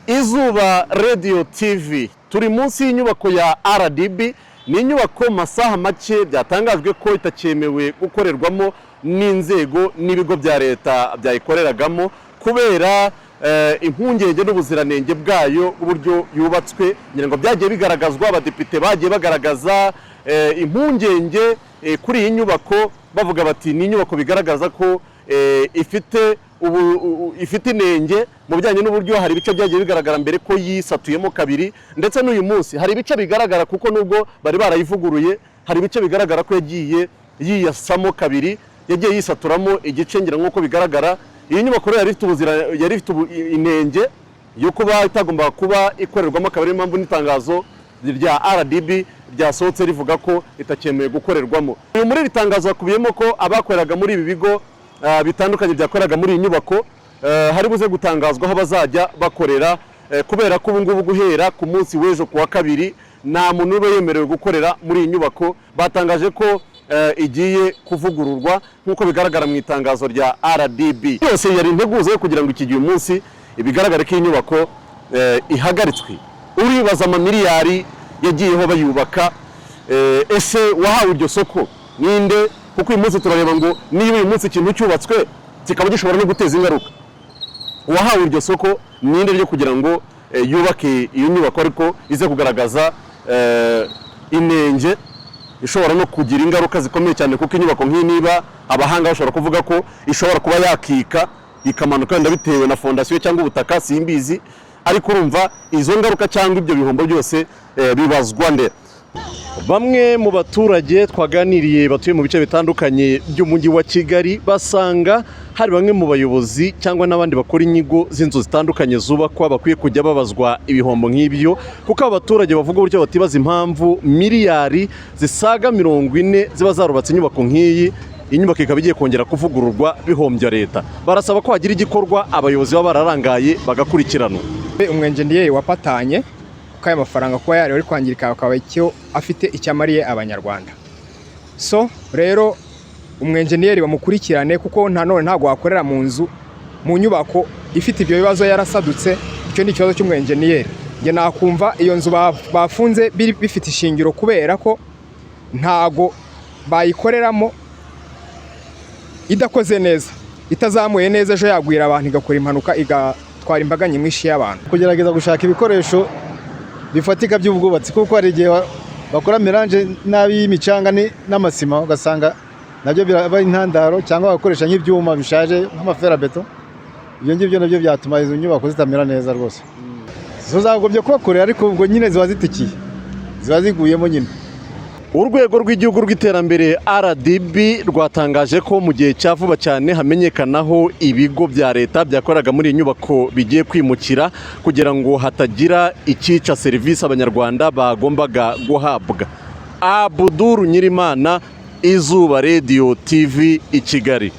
Izuba Radio TV turi munsi y'inyubako ya RDB. Ni inyubako masaha make byatangajwe ko itakemewe gukorerwamo n'inzego n'ibigo bya leta byayikoreragamo kubera impungenge n'ubuziranenge bwayo uburyo yubatswe. Ngira ngo byagiye bigaragazwa, abadepite bagiye bagaragaza impungenge kuri iyi nyubako bavuga bati ni inyubako bigaragaza ko ifite inenge mu bijyanye n'uburyo hari ibice byagiye bigaragara mbere ko yisatuyemo kabiri, ndetse n'uyu munsi hari ibice bigaragara kuko nubwo bari barayivuguruye hari ibice bigaragara ko yagiye yiyasamo kabiri, yagiye yisaturamo igice. Ngira nk'uko bigaragara iyi nyubako yari ifite inenge yo kuba itagomba kuba ikorerwamo kabiri. Impamvu n'itangazo rya RDB ryasohotse rivuga ko itakemewe gukorerwamo. Muri iri tangazo hakubiyemo ko abakoreraga muri ibi bigo bitandukanye byakoreraga muri iyi nyubako hari buze gutangazwa aho bazajya bakorera, kubera ko ubu ngubu guhera ku munsi w'ejo kuwa kabiri nta muntu ube yemerewe gukorera muri iyi nyubako. Batangaje ko igiye kuvugururwa nk'uko bigaragara mu itangazo rya RDB. Yose yari integuza yo kugira ngo iki gihe umunsi ibigaragare ko iyi nyubako ihagaritswe. Uribaza amamiliyari yagiyeho bayubaka, ese wahawe iryo soko ninde? Kuko uyu munsi turareba ngo niba uyu munsi ikintu cyubatswe kikaba gishobora no guteza ingaruka, uwahawe iryo soko ninde ryo kugira ngo yubake iyo nyubako ariko ize kugaragaza inenge ishobora no kugira ingaruka zikomeye cyane? Kuko inyubako nk'iyi niba abahanga bashobora kuvuga ko ishobora kuba yakika ikamanuka wenda bitewe na fondasiyo cyangwa ubutaka, simbizi, ariko urumva izo ngaruka cyangwa ibyo bihombo byose bibazwa nde? Bamwe mu baturage twaganiriye batuye mu bice bitandukanye by'umujyi wa Kigali basanga hari bamwe mu bayobozi cyangwa n'abandi bakora inyigo z'inzu zitandukanye zubakwa bakwiye kujya babazwa ibihombo nk'ibyo, kuko abaturage bavuga uburyo batibaza impamvu miliyari zisaga 40 ziba zarubatse inyubako nk'iyi, inyubako ikaba igiye kongera kuvugururwa bihombya leta. Barasaba ko hagira igikorwa abayobozi baba bararangaye bagakurikiranwa. Umwenjeniyeri wapatanye kaya mafaranga kuba yari kwangirika akaba icyo afite icyamariye abanyarwanda. So rero umwenjeniyeri bamukurikirane, kuko ntago wakorera mu nzu mu nyubako ifite ibyo bibazo yarasadutse. Icyo ni ikibazo cy'umwenjeniyeri. Nge nakumva iyo nzu bafunze bifite ishingiro kubera ko ntago bayikoreramo idakoze neza, itazamuye neza, ejo yagwira abantu igakora impanuka igatwara imbaga nyamwinshi y'abantu. Kugerageza gushaka ibikoresho bifatika by'ubwubatsi, kuko hari igihe bakora melange nabi y'imicanga n'amasima ugasanga nabyo biraba intandaro, cyangwa bakoresha nk'ibyuma bishaje nk'amaferabeto. Ibyo ngibyo nabyo byatuma izo nyubako zitamera neza rwose. Zo zagombye kubakorera, ariko ubwo nyine ziba zitikiye, ziba ziguyemo nyine. Urwego rw'igihugu rw'iterambere RDB rwatangaje ko mu gihe cya vuba cyane hamenyekanaho ibigo bya leta byakoraga muri iyi nyubako bigiye kwimukira, kugira ngo hatagira icyica serivisi abanyarwanda bagombaga guhabwa. Abdul Nyirimana, Izuba Radio TV i Kigali.